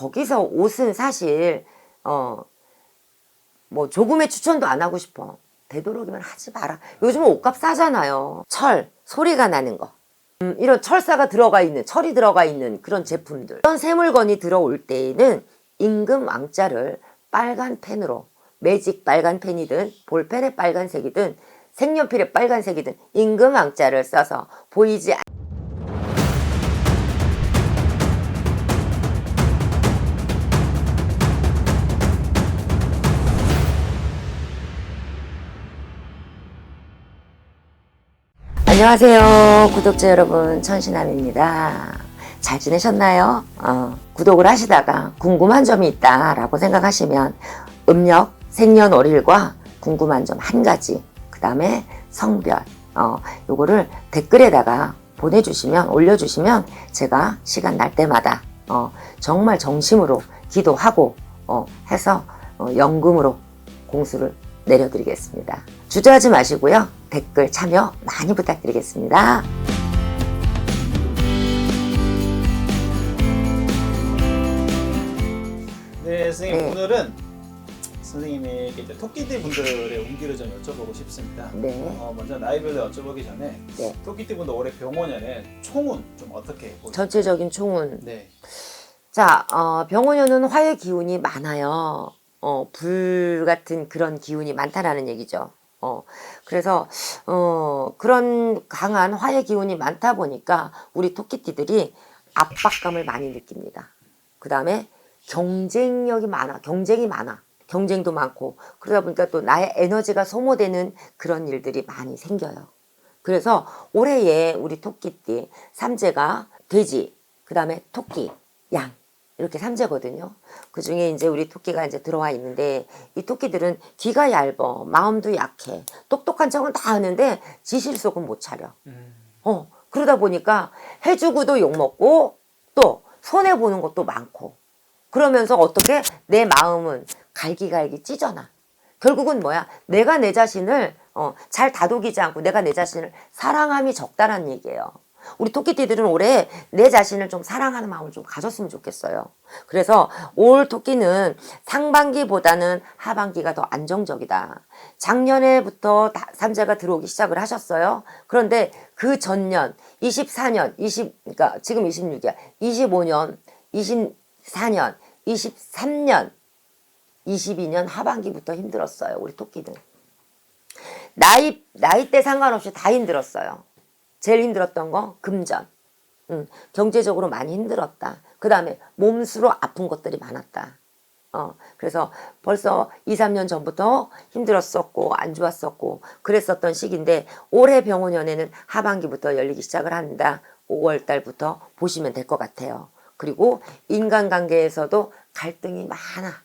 거기서 옷은 사실 뭐 조금의 추천도 안 하고 싶어. 되도록이면 하지 마라. 요즘은 옷값 싸잖아요. 철, 소리가 나는 거. 이런 철사가 들어가 있는, 철이 들어가 있는 그런 제품들. 이런 새물건이 들어올 때에는 임금 왕자를 빨간 펜으로, 매직 빨간 펜이든 볼펜의 빨간색이든 색연필의 빨간색이든 임금 왕자를 써서 보이지 않... 안녕하세요 구독자 여러분, 천신함입니다. 잘 지내셨나요? 구독을 하시다가 궁금한 점이 있다 라고 생각하시면 음력 생년월일과 궁금한 점 한 가지, 그 다음에 성별, 요거를 댓글에다가 보내주시면, 올려주시면 제가 시간 날 때마다 정말 정심으로 기도하고 해서 연금으로 공수를 내려드리겠습니다. 주저하지 마시고요. 댓글 참여 많이 부탁드리겠습니다. 네, 선생님. 네. 오늘은 선생님에게 이제 토끼띠 분들의 운기를 좀 여쭤보고 싶습니다. 네. 먼저 나이별로 여쭤보기 전에 네. 토끼띠 분들 올해 병원년에 총운 좀 어떻게 보세요? 전체적인 총운. 네. 자, 병원년은 화의 기운이 많아요. 불 같은 그런 기운이 많다라는 얘기죠. 그래서 그런 강한 화의 기운이 많다 보니까 우리 토끼띠들이 압박감을 많이 느낍니다. 그 다음에 경쟁력이 많아. 경쟁이 많아. 경쟁도 많고, 그러다 보니까 또 나의 에너지가 소모되는 그런 일들이 많이 생겨요. 그래서 올해에 우리 토끼띠 삼재가 돼지, 그 다음에 토끼, 양, 이렇게 삼재거든요. 그 중에 이제 우리 토끼가 이제 들어와 있는데, 이 토끼들은 귀가 얇어, 마음도 약해, 똑똑한 척은 다 하는데 지실 속은 못 차려. 그러다 보니까 해주고도 욕먹고 또 손해보는 것도 많고, 그러면서 어떻게 내 마음은 갈기갈기 찢어나. 결국은 뭐야? 내가 내 자신을 잘 다독이지 않고 내가 내 자신을 사랑함이 적다라는 얘기예요. 우리 토끼띠들은 올해 내 자신을 좀 사랑하는 마음을 좀 가졌으면 좋겠어요. 그래서 올 토끼는 상반기보다는 하반기가 더 안정적이다. 작년에부터 삼재가 들어오기 시작을 하셨어요. 그런데 그 전년 24년, 그러니까 지금 26이야. 25년, 24년, 23년, 22년 하반기부터 힘들었어요. 우리 토끼들. 나이대 상관없이 다 힘들었어요. 제일 힘들었던 거 금전. 경제적으로 많이 힘들었다. 그 다음에 몸수로 아픈 것들이 많았다. 그래서 벌써 2, 3년 전부터 힘들었었고 안 좋았었고 그랬었던 시기인데, 올해 병원연에는 하반기부터 열리기 시작을 한다. 5월 달부터 보시면 될 것 같아요. 그리고 인간관계에서도 갈등이 많아.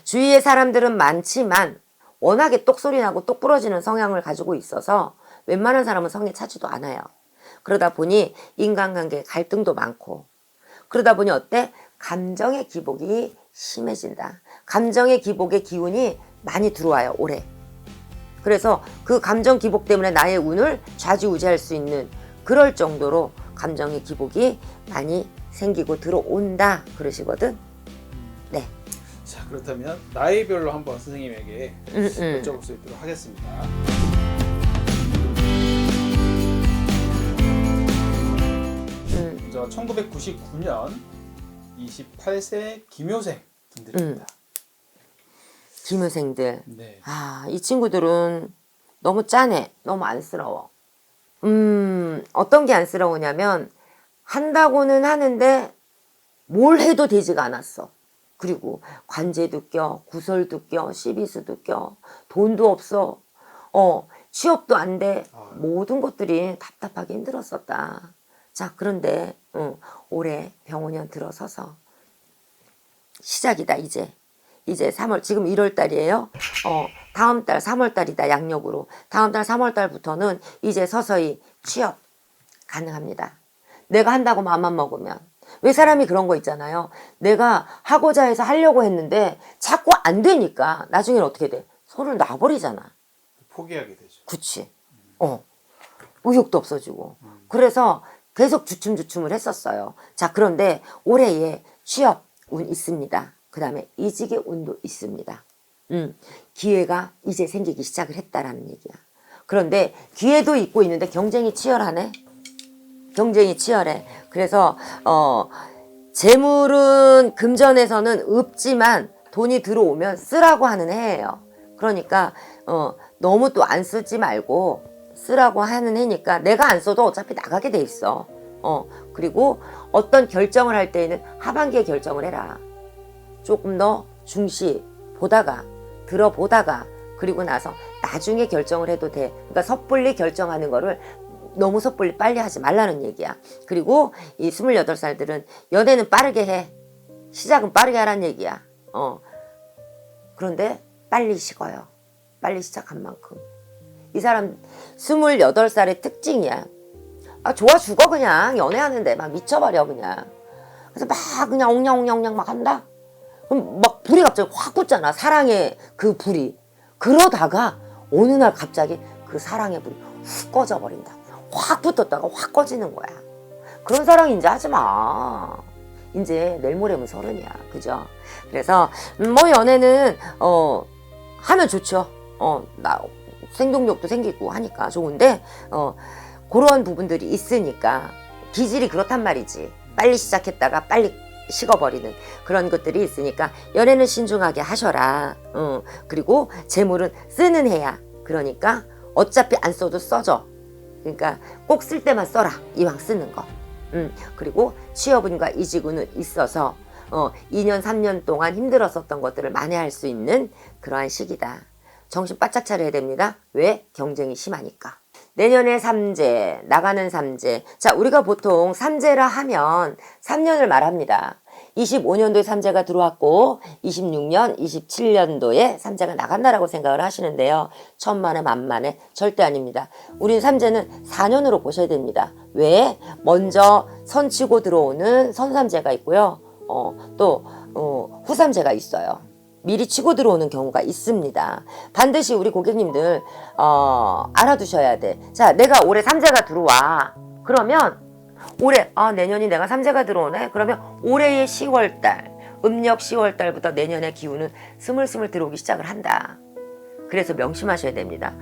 주위에 사람들은 많지만 워낙에 똑소리 나고 똑 부러지는 성향을 가지고 있어서 웬만한 사람은 성에 차지도 않아요. 그러다 보니 인간관계에 갈등도 많고, 그러다 보니 어때? 감정의 기복이 심해진다. 감정의 기복의 기운이 많이 들어와요, 올해. 그래서 그 감정 기복 때문에 나의 운을 좌지우지할 수 있는, 그럴 정도로 감정의 기복이 많이 생기고 들어온다 그러시거든. 네. 자, 그렇다면 나이별로 한번 선생님에게 여쭤볼 수 있도록 하겠습니다. 먼저 1999년 28세 김효생 분들입니다. 김효생들. 네. 이 친구들은 너무 짠해. 너무 안쓰러워. 어떤 게 안쓰러우냐면, 한다고는 하는데 뭘 해도 되지가 않았어. 그리고 관제도 껴, 구설도 껴, 시비수도 껴, 돈도 없어, 취업도 안 돼. 모든 것들이 답답하게 힘들었었다. 자, 그런데 올해 병원년 들어서서 시작이다. 이제 3월, 지금 1월 달이에요. 다음 달 3월 달이다. 양력으로 다음 달 3월 달부터는 이제 서서히 취업 가능합니다. 내가 한다고 마음만 먹으면. 왜 사람이 그런 거 있잖아요. 내가 하고자 해서 하려고 했는데 자꾸 안 되니까 나중에는 어떻게 돼? 손을 놔버리잖아. 포기하게 되죠. 그치. 의욕도 없어지고. 그래서 계속 주춤주춤을 했었어요. 자, 그런데 올해에 취업 운 있습니다. 그 다음에 이직의 운도 있습니다. 기회가 이제 생기기 시작을 했다라는 얘기야. 그런데 기회도 있고 있는데 경쟁이 치열하네. 경쟁이 치열해. 그래서 재물은 금전에서는 없지만 돈이 들어오면 쓰라고 하는 해예요. 그러니까 너무 또 안 쓰지 말고 쓰라고 하는 해니까 내가 안 써도 어차피 나가게 돼 있어. 그리고 어떤 결정을 할 때에는 하반기에 결정을 해라. 조금 더 중시 보다가 들어보다가 그리고 나서 나중에 결정을 해도 돼. 그러니까 섣불리 결정하는 거를 너무 섣불리 빨리 하지 말라는 얘기야. 그리고 이 28살들은 연애는 빠르게 해. 시작은 빠르게 하라는 얘기야. 그런데 빨리 식어요. 빨리 시작한 만큼. 이 사람 28살의 특징이야. 아, 좋아 죽어 그냥. 연애하는데 막 미쳐버려 그냥. 그래서 막 그냥 옹냥옹냥옹냥 막 한다. 그럼 막 불이 갑자기 확 붙잖아. 사랑의 그 불이. 그러다가 어느 날 갑자기 그 사랑의 불이 훅 꺼져버린다. 확 붙었다가 확 꺼지는 거야. 그런 사랑 이제 하지 마. 이제 내일 모레면 30이야. 그죠? 그래서 뭐 연애는 하면 좋죠. 나 생동력도 생기고 하니까 좋은데 그런 부분들이 있으니까 기질이 그렇단 말이지. 빨리 시작했다가 빨리 식어버리는 그런 것들이 있으니까 연애는 신중하게 하셔라. 그리고 재물은 쓰는 해야. 그러니까 어차피 안 써도 써줘. 그러니까 꼭 쓸 때만 써라. 이왕 쓰는 거. 그리고 취업운과 이직운은 있어서 2년 3년 동안 힘들었었던 것들을 만회할 수 있는 그러한 시기다. 정신 바짝 차려야 됩니다. 왜? 경쟁이 심하니까. 내년에 삼재, 나가는 삼재. 자, 우리가 보통 삼재라 하면 3년을 말합니다. 25년도에 삼재가 들어왔고 26년, 27년도에 삼재가 나간다라고 생각을 하시는데요. 천만에 만만에 절대 아닙니다. 우린 삼재는 4년으로 보셔야 됩니다. 왜? 먼저 선치고 들어오는 선삼재가 있고요. 또 후삼재가 있어요. 미리 치고 들어오는 경우가 있습니다. 반드시 우리 고객님들 알아두셔야 돼. 자, 내가 올해 삼재가 들어와. 그러면 올해 내년이 내가 삼재가 들어오네. 그러면 올해의 10월달 음력 10월달부터 내년의 기운은 스물스물 들어오기 시작을 한다. 그래서 명심하셔야 됩니다.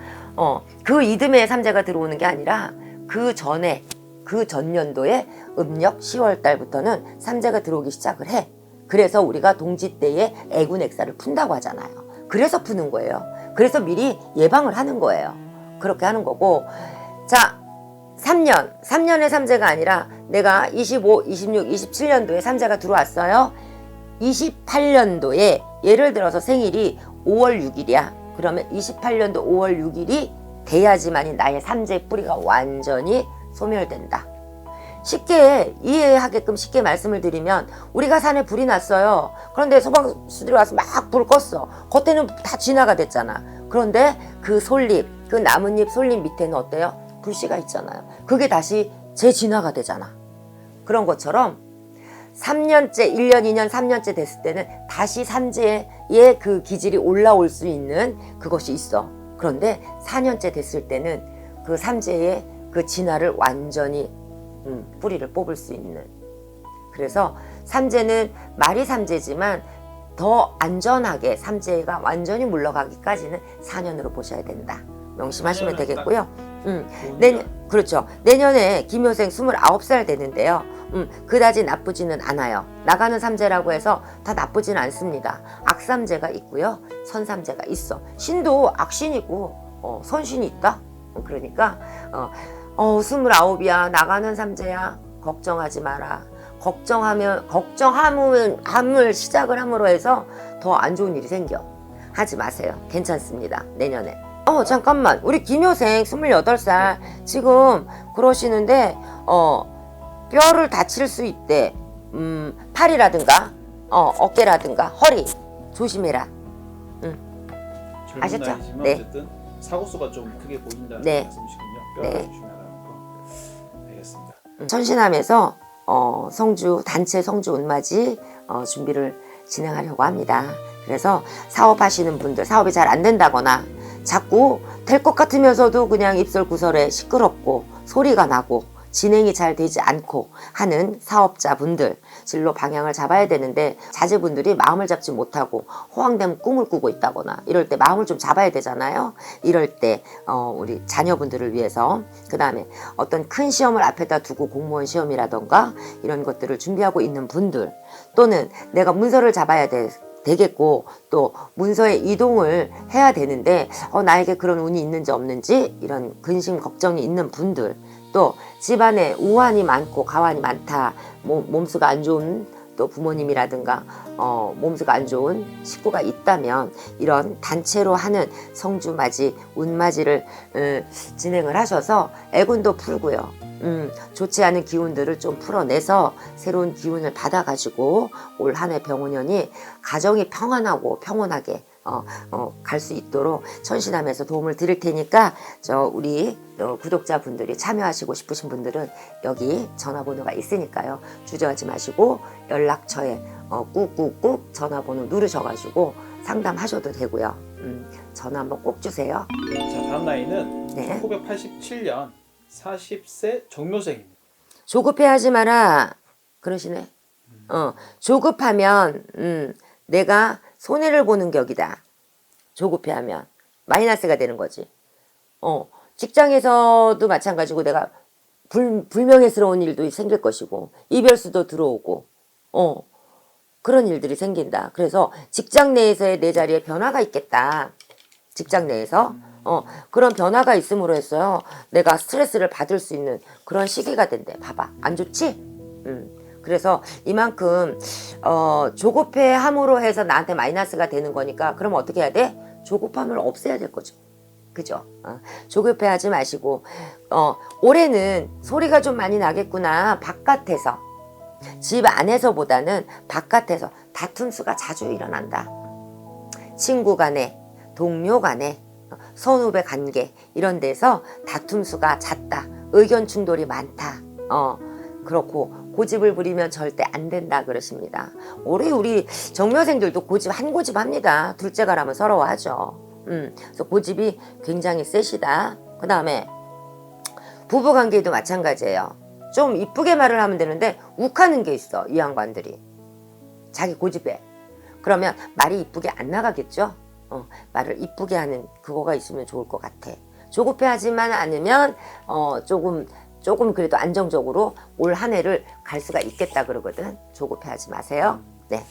그 이듬해에 삼재가 들어오는 게 아니라 그 전에 그 전년도에 음력 10월달부터는 삼재가 들어오기 시작을 해. 그래서 우리가 동지 때에 애군액사를 푼다고 하잖아요. 그래서 푸는 거예요. 그래서 미리 예방을 하는 거예요. 그렇게 하는 거고. 자, 3년의 삼재가 아니라 내가 25, 26, 27년도에 삼재가 들어왔어요. 28년도에 예를 들어서 생일이 5월 6일이야. 그러면 28년도 5월 6일이 돼야지만이 나의 삼재의 뿌리가 완전히 소멸된다. 쉽게 이해하게끔 쉽게 말씀을 드리면 우리가 산에 불이 났어요. 그런데 소방수들이 와서 막 불 껐어. 겉에는 다 진화가 됐잖아. 그런데 그 솔잎, 그 나뭇잎 솔잎 밑에는 어때요? 불씨가 있잖아요. 그게 다시 재진화가 되잖아. 그런 것처럼 3년째, 1년, 2년, 3년째 됐을 때는 다시 삼재의 그 기질이 올라올 수 있는 그것이 있어. 그런데 4년째 됐을 때는 그 삼재의 그 진화를 완전히 뿌리를 뽑을 수 있는. 그래서 삼재는 말이 삼재지만 더 안전하게 삼재가 완전히 물러가기까지는 4년으로 보셔야 된다. 명심하시면 되겠고요. 그렇죠. 내년에 김효생 29살 되는데요. 그다지 나쁘지는 않아요. 나가는 삼재라고 해서 다 나쁘지는 않습니다. 악삼재가 있고요. 선삼재가 있어. 신도 악신이고 선신이 있다. 그러니까 29이야. 나가는 삼재야. 걱정하지 마라. 걱정함을 시작을 함으로 해서 더 안 좋은 일이 생겨. 하지 마세요. 괜찮습니다. 내년에. 잠깐만. 우리 김효생 28살 지금 그러시는데 뼈를 다칠 수 있대. 팔이라든가 어깨라든가 허리 조심해라. 아셨죠? 나이지만 네. 어쨌든 사고수가 좀 크게 보인다는 네. 말씀이시군요. 뼈를 네. 조심하라는 거. 알겠습니다. 천신함에서 성주 단체 성주 운맞이 준비를 진행하려고 합니다. 그래서 사업하시는 분들 사업이 잘 안 된다거나 자꾸 될 것 같으면서도 그냥 입설 구설에 시끄럽고 소리가 나고 진행이 잘 되지 않고 하는 사업자분들 진로 방향을 잡아야 되는데 자제분들이 마음을 잡지 못하고 호황된 꿈을 꾸고 있다거나 이럴 때 마음을 좀 잡아야 되잖아요. 이럴 때 우리 자녀분들을 위해서 그 다음에 어떤 큰 시험을 앞에다 두고 공무원 시험이라던가 이런 것들을 준비하고 있는 분들 또는 내가 문서를 잡아야 되겠고 또 문서에 이동을 해야 되는데 나에게 그런 운이 있는지 없는지 이런 근심 걱정이 있는 분들 또 집안에 우환이 많고 가환이 많다 몸수가 안 좋은 또 부모님이라든가 몸수가 안 좋은 식구가 있다면 이런 단체로 하는 성주맞이 운맞이를 진행을 하셔서 애군도 풀고요. 좋지 않은 기운들을 좀 풀어내서 새로운 기운을 받아가지고 올 한 해 병원년이 가정이 평안하고 평온하게 갈 수 있도록 천신하면서 도움을 드릴 테니까 우리 구독자분들이 참여하시고 싶으신 분들은 여기 전화번호가 있으니까요. 주저하지 마시고 연락처에 꾹꾹꾹 전화번호 누르셔가지고 상담하셔도 되고요. 전화 한번 꼭 주세요. 자, 다음 나이는 네. 1987년 40세 정묘생입니다. 조급해하지 마라 그러시네. 조급하면 내가 손해를 보는 격이다. 조급해하면 마이너스가 되는 거지. 직장에서도 마찬가지고 내가 불명예스러운 일도 생길 것이고 이별수도 들어오고 그런 일들이 생긴다. 그래서 직장 내에서의 내 자리에 변화가 있겠다. 직장 내에서 그런 변화가 있음으로 해서요 내가 스트레스를 받을 수 있는 그런 시기가 된대. 봐봐 안 좋지? 그래서 이만큼 조급해함으로 해서 나한테 마이너스가 되는 거니까 그럼 어떻게 해야 돼? 조급함을 없애야 될 거죠. 그죠? 조급해하지 마시고 올해는 소리가 좀 많이 나겠구나. 바깥에서 집 안에서보다는 바깥에서 다툼 수가 자주 일어난다. 친구 간에 동료 간에 선후배 관계 이런 데서 다툼 수가 잦다. 의견 충돌이 많다. 그렇고 고집을 부리면 절대 안 된다 그러십니다. 올해 우리 정묘생들도 한 고집 합니다. 둘째가라면 서러워하죠. 그래서 고집이 굉장히 세시다. 그 다음에 부부관계도 마찬가지예요. 좀 이쁘게 말을 하면 되는데 욱하는 게 있어. 이 양반들이 자기 고집에 그러면 말이 이쁘게 안 나가겠죠. 말을 이쁘게 하는 그거가 있으면 좋을 것 같아. 조급해하지만 않으면 조금 그래도 안정적으로 올 한 해를 갈 수가 있겠다 그러거든. 조급해하지 마세요. 네.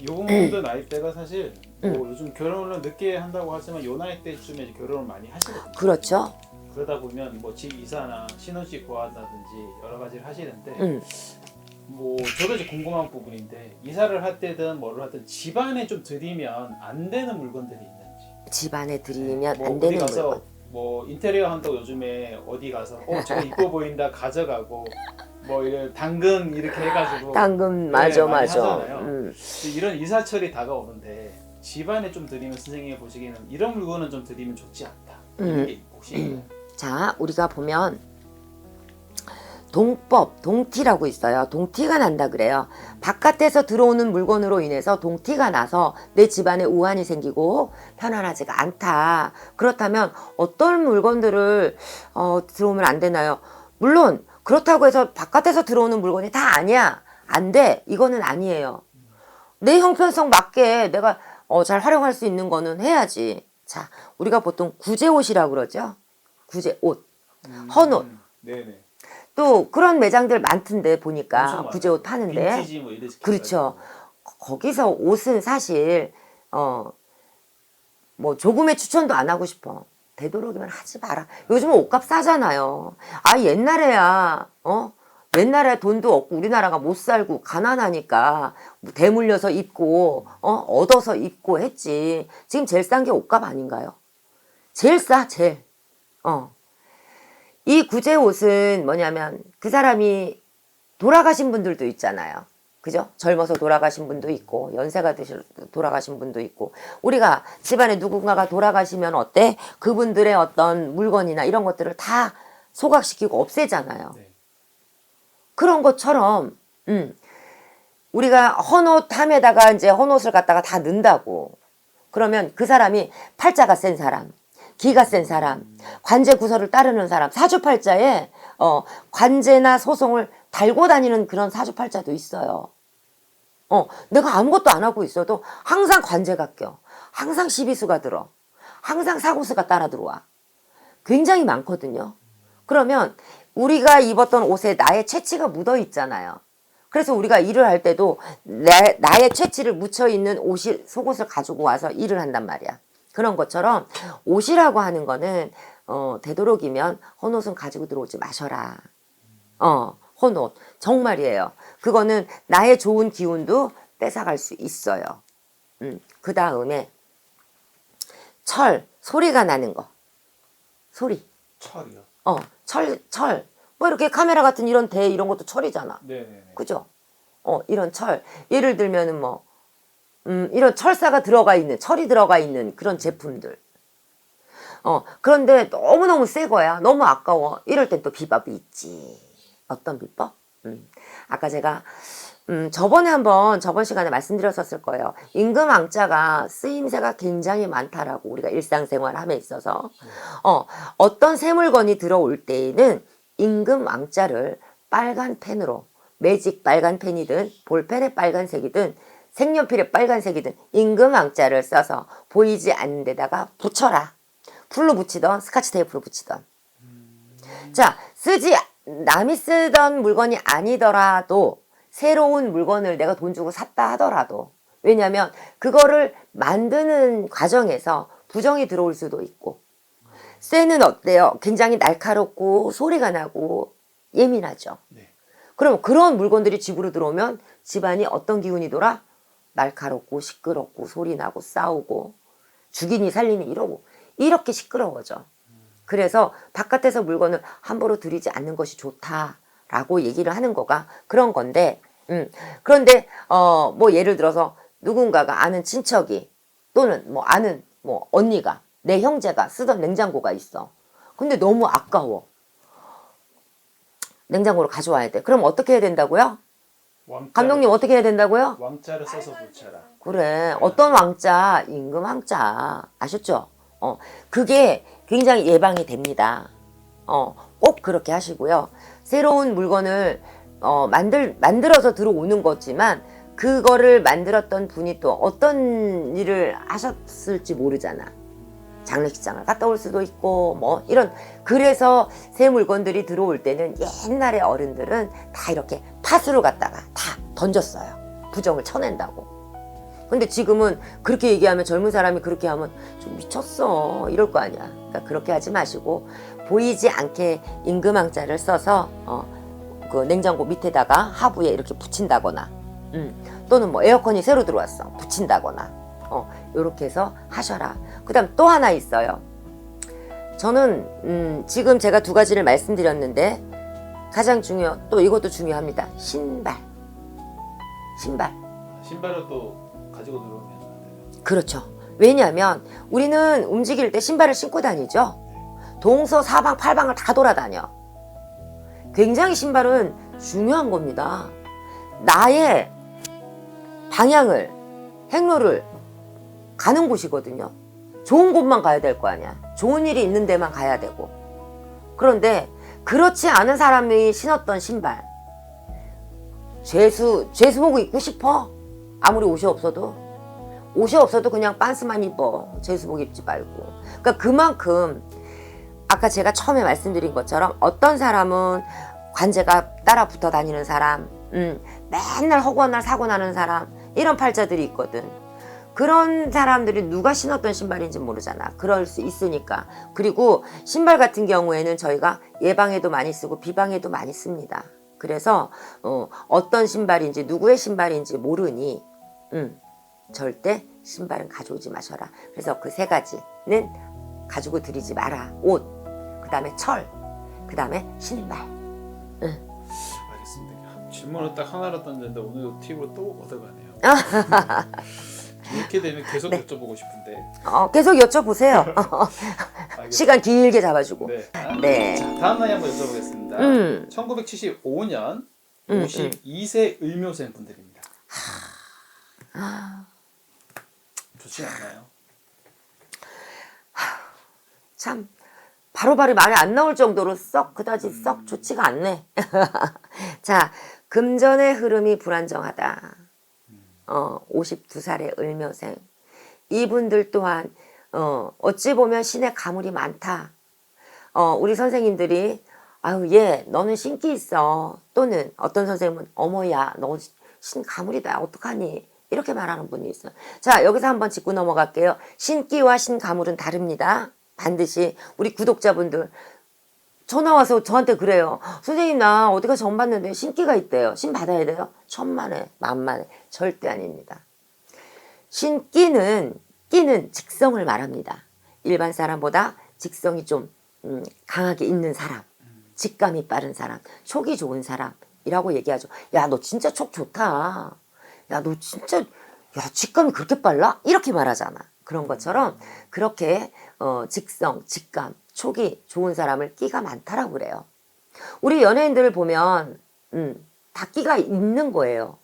요분도 나이대가 사실 뭐 요즘 결혼을 늦게 한다고 하지만 요 나이 때쯤에 이제 결혼을 많이 하시거든요. 그렇죠. 그러다 보면 뭐 집 이사나 신혼집 구한다든지 여러 가지를 하시는데 뭐 저도 이제 궁금한 부분인데 이사를 할 때든 뭐를 하든 집안에 좀 들이면 안 되는 물건들이 있는지. 집안에 들이면 뭐 안 되는 어디 가서 물건. 뭐 인테리어 한다고 요즘에 어디 가서 저거 이뻐 보인다 가져가고 뭐 이런 당근 이렇게 해가지고 당근 맞아 많이 맞아. 하잖아요. 근데 이런 이사철이 다가오는데 집안에 좀 들이면 선생님이 보시기에는 이런 물건은 좀 들이면 좋지 않다. 이런 게 혹시 있나요? 자, 우리가 보면 동법, 동티라고 있어요. 동티가 난다 그래요. 바깥에서 들어오는 물건으로 인해서 동티가 나서 내 집안에 우환이 생기고 편안하지가 않다. 그렇다면 어떤 물건들을 들어오면 안 되나요? 물론 그렇다고 해서 바깥에서 들어오는 물건이 다 아니야. 안 돼. 이거는 아니에요. 내 형편성 맞게 내가 잘 활용할 수 있는 거는 해야지. 자, 우리가 보통 구제옷이라고 그러죠. 구제옷, 헌옷. 네네. 또 그런 매장들 많던데 엄청 보니까 많아요. 구제옷 파는데. 빈티지 뭐 이런 그렇죠. 거기서 옷은 사실 뭐 조금의 추천도 안 하고 싶어. 되도록이면 하지 마라. 요즘은 옷값 싸잖아요. 옛날에야 옛날에 돈도 없고 우리나라가 못 살고 가난하니까 대물려서 입고 얻어서 입고 했지. 지금 제일 싼 게 옷값 아닌가요? 제일 싸 제일. 이 구제 옷은 뭐냐면 그 사람이 돌아가신 분들도 있잖아요. 그죠? 젊어서 돌아가신 분도 있고 연세가 드셔 돌아가신 분도 있고 우리가 집안에 누군가가 돌아가시면 어때? 그분들의 어떤 물건이나 이런 것들을 다 소각시키고 없애잖아요. 네. 그런 것처럼 우리가 헌옷함에다가 이제 헌옷을 갖다가 다 넣는다고 그러면 그 사람이 팔자가 센 사람 기가 센 사람, 관제 구설을 따르는 사람, 사주팔자에 관제나 소송을 달고 다니는 그런 사주팔자도 있어요. 내가 아무것도 안 하고 있어도 항상 관제가 껴. 항상 시비수가 들어. 항상 사고수가 따라 들어와. 굉장히 많거든요. 그러면 우리가 입었던 옷에 나의 채취가 묻어 있잖아요. 그래서 우리가 일을 할 때도 나의 채취를 묻혀있는 옷이 속옷을 가지고 와서 일을 한단 말이야. 그런 것처럼 옷이라고 하는 거는 되도록이면 헌옷은 가지고 들어오지 마셔라. 헌옷 정말이에요. 그거는 나의 좋은 기운도 뺏어갈 수 있어요. 그 다음에 철, 소리가 나는 거. 소리. 철이요. 철. 뭐 이렇게 카메라 같은 이런 대 이런 것도 철이잖아. 네네네. 그죠? 이런 철. 예를 들면은 뭐 이런 철사가 들어가 있는, 철이 들어가 있는 그런 제품들. 그런데 너무너무 새 거야. 너무 아까워. 이럴 땐 또 비법이 있지. 어떤 비법? 아까 제가 저번 시간에 말씀드렸었을 거예요. 임금왕자가 쓰임새가 굉장히 많다라고 우리가 일상생활 함에 있어서 어떤 새 물건이 들어올 때에는 임금왕자를 빨간 펜으로 매직 빨간 펜이든 볼펜의 빨간색이든 색연필의 빨간색이든 임금왕자를 써서 보이지 않는 데다가 붙여라. 풀로 붙이던 스카치 테이프로 붙이던. 자, 남이 쓰던 물건이 아니더라도 새로운 물건을 내가 돈 주고 샀다 하더라도 왜냐하면 그거를 만드는 과정에서 부정이 들어올 수도 있고 쇠는 어때요? 굉장히 날카롭고 소리가 나고 예민하죠. 네. 그럼 그런 물건들이 집으로 들어오면 집안이 어떤 기운이 돌아? 날카롭고 시끄럽고 소리 나고 싸우고 죽이니 살리니 이러고 이렇게 시끄러워져. 그래서 바깥에서 물건을 함부로 들이지 않는 것이 좋다라고 얘기를 하는 거가 그런 건데 그런데 뭐 예를 들어서 누군가가 아는 친척이 또는 뭐 아는 뭐 언니가 내 형제가 쓰던 냉장고가 있어. 근데 너무 아까워. 냉장고를 가져와야 돼. 그럼 어떻게 해야 된다고요? 감독님 어떻게 해야 된다고요? 왕자를 써서 붙여라. 그래. 어떤 왕자? 임금왕자. 아셨죠? 그게 굉장히 예방이 됩니다. 꼭 그렇게 하시고요. 새로운 물건을 만들어서 들어오는 거지만 그거를 만들었던 분이 또 어떤 일을 하셨을지 모르잖아. 장례식장을 갔다 올 수도 있고 뭐 이런 그래서 새 물건들이 들어올 때는 옛날의 어른들은 다 이렇게 팥으로 갖다가 다 던졌어요. 부정을 쳐낸다고. 근데 지금은 그렇게 얘기하면 젊은 사람이 그렇게 하면 좀 미쳤어 이럴 거 아니야. 그러니까 그렇게 하지 마시고 보이지 않게 임금왕자를 써서 그 냉장고 밑에다가 하부에 이렇게 붙인다거나 또는 뭐 에어컨이 새로 들어왔어 붙인다거나 요렇게 해서 하셔라. 그 다음 또 하나 있어요. 저는 지금 제가 두 가지를 말씀드렸는데 가장 또 이것도 중요합니다. 신발을 또 가지고 들어오면 안 돼요. 그렇죠. 왜냐하면 우리는 움직일 때 신발을 신고 다니죠. 동서사방 팔방을 다 돌아다녀. 굉장히 신발은 중요한 겁니다. 나의 방향을 행로를 가는 곳이거든요. 좋은 곳만 가야 될 거 아니야. 좋은 일이 있는 데만 가야 되고. 그런데 그렇지 않은 사람이 신었던 신발 죄수복 입고 싶어? 아무리 옷이 없어도 그냥 빤스만 입어. 죄수복 입지 말고. 그러니까 그만큼 아까 제가 처음에 말씀드린 것처럼 어떤 사람은 관제가 따라 붙어 다니는 사람 맨날 허구한 날 사고 나는 사람 이런 팔자들이 있거든. 그런 사람들이 누가 신었던 신발인지 모르잖아. 그럴 수 있으니까. 그리고 신발 같은 경우에는 저희가 예방에도 많이 쓰고 비방에도 많이 씁니다. 그래서 어떤 신발인지 누구의 신발인지 모르니 절대 신발은 가져오지 마셔라. 그래서 그 세 가지는 가지고 들이지 마라. 옷, 그 다음에 철, 그 다음에 신발. 알겠습니다. 질문을 딱 하나로 던졌는데 오늘 팁을 또 얻어가네요. 이렇게 되면 계속 네. 여쭤보고 싶은데. 계속 여쭤보세요. 시간 길게 잡아주고. 네. 네. 자, 다음 나이 한번 여쭤보겠습니다. 1975년 52세 을묘생 분들입니다. 좋지 않나요? 참 바로바로 말이 안 나올 정도로 썩 그다지 썩 좋지가 않네. 자, 금전의 흐름이 불안정하다. 52살의 을묘생. 이분들 또한 어찌 보면 신의 가물이 많다. 우리 선생님들이 아유 얘 너는 신기 있어. 또는 어떤 선생님은 어머야 너 신 가물이다. 어떡하니? 이렇게 말하는 분이 있어요. 자, 여기서 한번 짚고 넘어갈게요. 신기와 신가물은 다릅니다. 반드시 우리 구독자분들 전화 와서 저한테 그래요. 선생님 나 어디가 전 봤는데 신기가 있대요. 신 받아야 돼요? 천만에 만만에 절대 아닙니다. 끼는 직성을 말합니다. 일반 사람보다 직성이 좀 강하게 있는 사람, 직감이 빠른 사람, 촉이 좋은 사람이라고 얘기하죠. 야, 너 진짜 촉 좋다. 야, 너 진짜 직감이 그렇게 빨라? 이렇게 말하잖아. 그런 것처럼 그렇게 직성, 직감, 촉이 좋은 사람을 끼가 많다라고 그래요. 우리 연예인들을 보면 다 끼가 있는 거예요.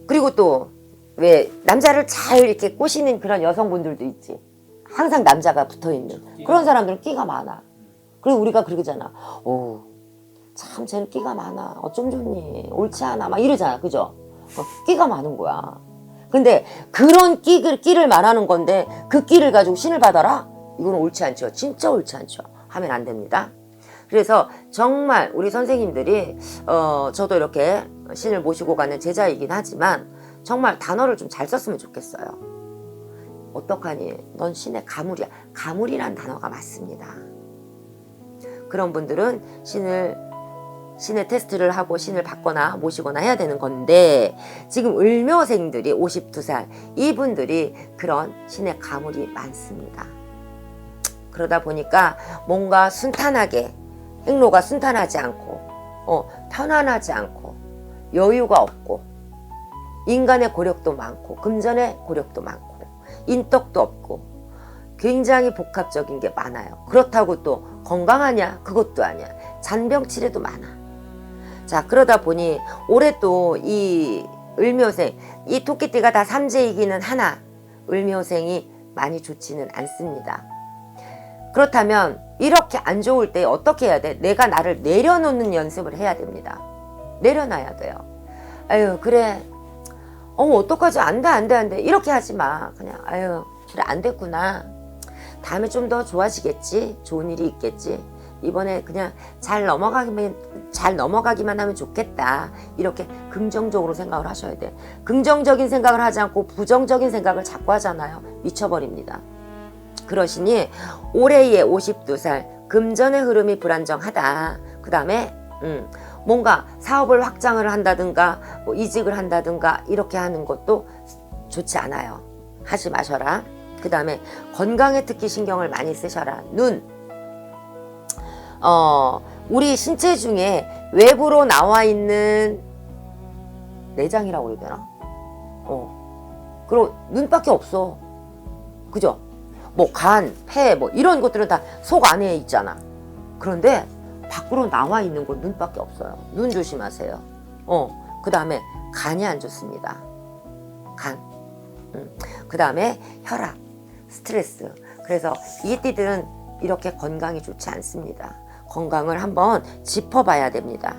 그리고 또 왜 남자를 잘 이렇게 꼬시는 그런 여성분들도 있지. 항상 남자가 붙어있는 그런 사람들은 끼가 많아. 그리고 우리가 그러잖아. 오, 참 쟤는 끼가 많아. 어쩜 좋니? 옳지 않아. 막 이러잖아. 그죠? 끼가 많은 거야. 근데 그런 끼를 말하는 건데 그 끼를 가지고 신을 받아라? 이건 옳지 않죠. 진짜 옳지 않죠. 하면 안 됩니다. 그래서 정말 우리 선생님들이 저도 이렇게 신을 모시고 가는 제자이긴 하지만 정말 단어를 좀 잘 썼으면 좋겠어요. 어떡하니? 넌 신의 가물이야. 가물이란 단어가 맞습니다. 그런 분들은 신의 테스트를 하고 신을 받거나 모시거나 해야 되는 건데 지금 을묘생들이 52살 이분들이 그런 신의 가물이 많습니다. 그러다 보니까 뭔가 순탄하게 행로가 순탄하지 않고 편안하지 않고 여유가 없고 인간의 고력도 많고 금전의 고력도 많고 인덕도 없고 굉장히 복합적인 게 많아요. 그렇다고 또 건강하냐? 그것도 아니야. 잔병치레도 많아. 자, 그러다 보니 올해 또 이 을묘생, 이 토끼띠가 다 삼재이기는 하나 을묘생이 많이 좋지는 않습니다. 그렇다면 이렇게 안 좋을 때 어떻게 해야 돼? 내가 나를 내려놓는 연습을 해야 됩니다. 내려놔야 돼요. 아유 그래 어떡하지? 안 돼. 이렇게 하지 마. 그냥 아유 그래 안 됐구나. 다음에 좀 더 좋아지겠지. 좋은 일이 있겠지. 이번에 그냥 잘 넘어가기만 하면 좋겠다. 이렇게 긍정적으로 생각을 하셔야 돼. 긍정적인 생각을 하지 않고 부정적인 생각을 자꾸 하잖아요. 미쳐버립니다. 그러시니 올해의 52살 금전의 흐름이 불안정하다. 그 다음에 뭔가 사업을 확장을 한다든가 뭐 이직을 한다든가 이렇게 하는 것도 좋지 않아요. 하지 마셔라. 그 다음에 건강에 특히 신경을 많이 쓰셔라. 눈. 우리 신체 중에 외부로 나와 있는 내장이라고 그래야 되나? 그리고 눈밖에 없어. 그죠? 뭐 간, 폐, 뭐 이런 것들은 다 속 안에 있잖아. 그런데 밖으로 나와 있는 건 눈밖에 없어요. 눈 조심하세요. 그 다음에 간이 안 좋습니다. 간. 그 다음에 혈압, 스트레스. 그래서 이 띠들은 이렇게 건강이 좋지 않습니다. 건강을 한번 짚어봐야 됩니다.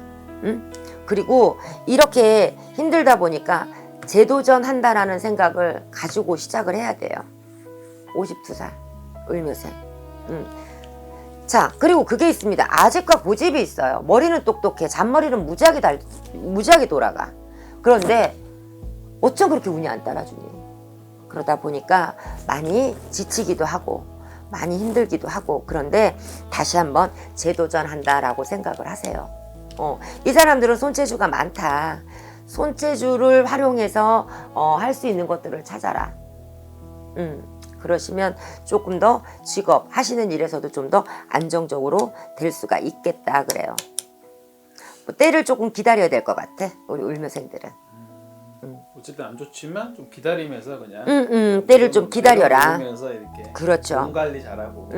그리고 이렇게 힘들다 보니까 재도전한다라는 생각을 가지고 시작을 해야 돼요. 52살 을묘생. 자, 그리고 그게 있습니다. 아직과 고집이 있어요. 머리는 똑똑해. 잔머리는 무지하게 돌아가. 그런데 어쩜 그렇게 운이 안 따라주니? 그러다 보니까 많이 지치기도 하고 많이 힘들기도 하고 그런데 다시 한번 재도전한다라고 생각을 하세요. 이 사람들은 손재주가 많다. 손재주를 활용해서 할 수 있는 것들을 찾아라. 그러시면 조금 더 직업 하시는 일에서도 좀 더 안정적으로 될 수가 있겠다 그래요. 뭐 때를 조금 기다려야 될 것 같아 우리 울묘생들은. 어쨌든 안 좋지만 좀 기다리면서 그냥 때를 좀 기다려라. 면서 이렇게 그렇죠. 몸 관리 잘하고.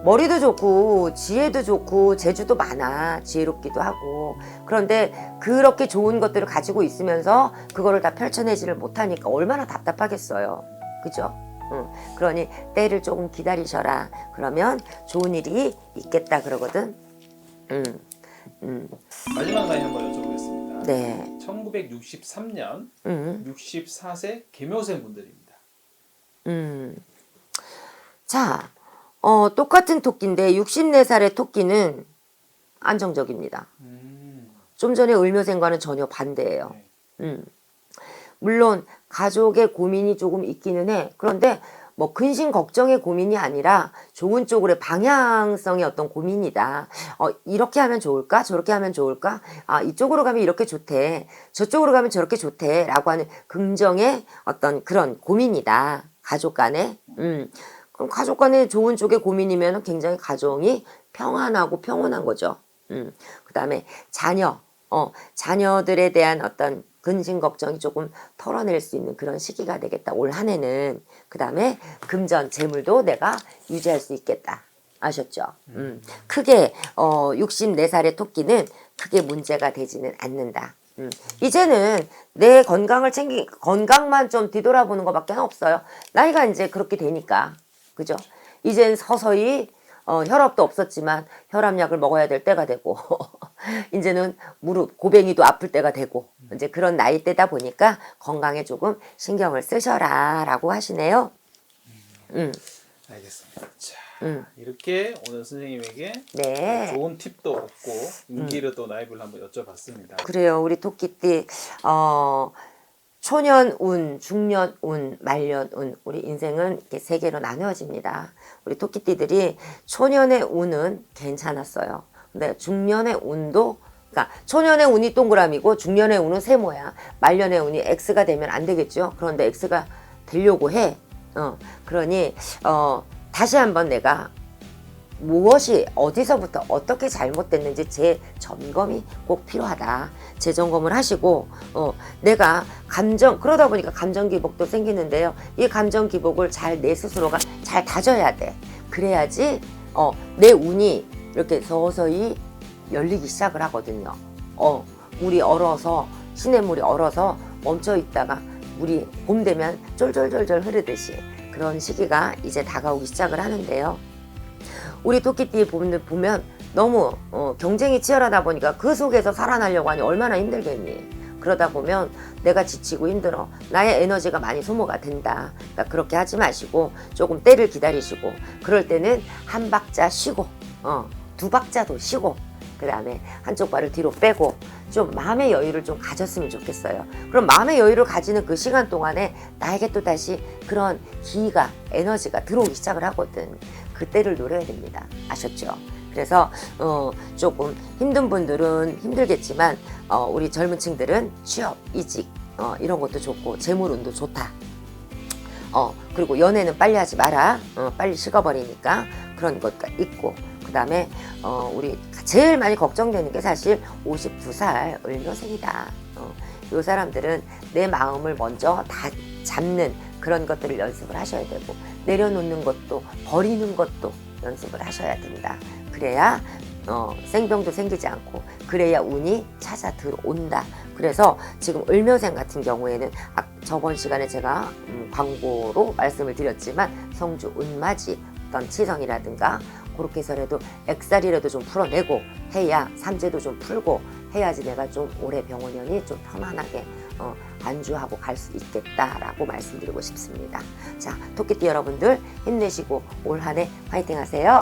머리도 좋고 지혜도 좋고 재주도 많아. 지혜롭기도 하고. 그런데 그렇게 좋은 것들을 가지고 있으면서 그거를 다 펼쳐내지를 못하니까 얼마나 답답하겠어요. 그죠? 그러니 때를 조금 기다리셔라. 그러면 좋은 일이 있겠다 그러거든. 마지막 나이 한번 여쭤보겠습니다. 네. 1963년 64세 계묘생 분들입니다. 자, 똑같은 토끼인데 64살의 토끼는 안정적입니다. 좀 전에 을묘생과는 전혀 반대예요. 네. 물론 가족의 고민이 조금 있기는 해. 그런데 뭐 근심 걱정의 고민이 아니라 좋은 쪽으로의 방향성의 어떤 고민이다. 이렇게 하면 좋을까? 저렇게 하면 좋을까? 아, 이쪽으로 가면 이렇게 좋대. 저쪽으로 가면 저렇게 좋대. 라고 하는 긍정의 어떤 그런 고민이다. 가족 간에. 그럼 가족 간에 좋은 쪽의 고민이면 굉장히 가정이 평안하고 평온한 거죠. 그 다음에 자녀들에 대한 어떤 근심 걱정이 조금 털어낼 수 있는 그런 시기가 되겠다. 올 한 해는. 그 다음에 금전 재물도 내가 유지할 수 있겠다. 아셨죠? 크게 64살의 토끼는 크게 문제가 되지는 않는다. 이제는 내 건강만 좀 뒤돌아보는 것밖에 없어요. 나이가 이제 그렇게 되니까. 그죠? 이젠 서서히 혈압도 없었지만 혈압약을 먹어야 될 때가 되고 이제는 무릎, 고뱅이도 아플 때가 되고 이제 그런 나이대다 보니까 건강에 조금 신경을 쓰셔라 라고 하시네요. 알겠습니다. 자, 이렇게 오늘 선생님에게 네. 좋은 팁도 얻고 운기를 또 나이를 한번 여쭤봤습니다. 그래요. 우리 토끼띠 초년운, 중년운, 말년운 우리 인생은 이렇게 세 개로 나누어집니다. 우리 토끼띠들이 초년의 운은 괜찮았어요. 근데 중년의 운도 그러니까 초년의 운이 동그라미고 중년의 운은 세모야. 말년의 운이 X가 되면 안 되겠죠. 그런데 X가 되려고 해. 그러니 다시 한번 내가 무엇이 어디서부터 어떻게 잘못됐는지 재점검이 꼭 필요하다. 재점검을 하시고 내가 그러다 보니까 감정 기복도 생기는데요. 이 감정 기복을 잘 내 스스로가 잘 다져야 돼. 그래야지 내 운이 이렇게 서서히 열리기 시작을 하거든요. 물이 얼어서 시냇물이 얼어서 멈춰 있다가 물이 봄 되면 쫄쫄쫄쫄 흐르듯이 그런 시기가 이제 다가오기 시작을 하는데요. 우리 토끼띠 보면 너무 경쟁이 치열하다 보니까 그 속에서 살아나려고 하니 얼마나 힘들겠니. 그러다 보면 내가 지치고 힘들어. 나의 에너지가 많이 소모가 된다. 그러니까 그렇게 하지 마시고 조금 때를 기다리시고 그럴 때는 한 박자 쉬고 두 박자도 쉬고 그 다음에 한쪽 발을 뒤로 빼고 좀 마음의 여유를 좀 가졌으면 좋겠어요. 그럼 마음의 여유를 가지는 그 시간 동안에 나에게 또 다시 그런 기가 에너지가 들어오기 시작을 하거든. 그때를 노려야 됩니다. 아셨죠? 그래서 조금 힘든 분들은 힘들겠지만 우리 젊은 층들은 취업, 이직 이런 것도 좋고 재물운도 좋다. 그리고 연애는 빨리 하지 마라. 빨리 식어버리니까 그런 것가 있고 그 다음에 우리 제일 많이 걱정되는 게 사실 52살 을묘생이다. 이 사람들은 내 마음을 먼저 다 잡는 그런 것들을 연습을 하셔야 되고 내려놓는 것도 버리는 것도 연습을 하셔야 된다. 그래야 생병도 생기지 않고 그래야 운이 찾아 들어온다. 그래서 지금 을묘생 같은 경우에는 저번 시간에 제가 광고로 말씀을 드렸지만 성주 운맞이 어떤 치성이라든가 그렇게 해서라도 액살이라도 좀 풀어내고 해야 삼재도 좀 풀고 해야지 내가 좀 올해 병원년이 좀 편안하게 안주하고 갈 수 있겠다라고 말씀드리고 싶습니다. 자, 토끼띠 여러분들 힘내시고 올 한 해 화이팅 하세요.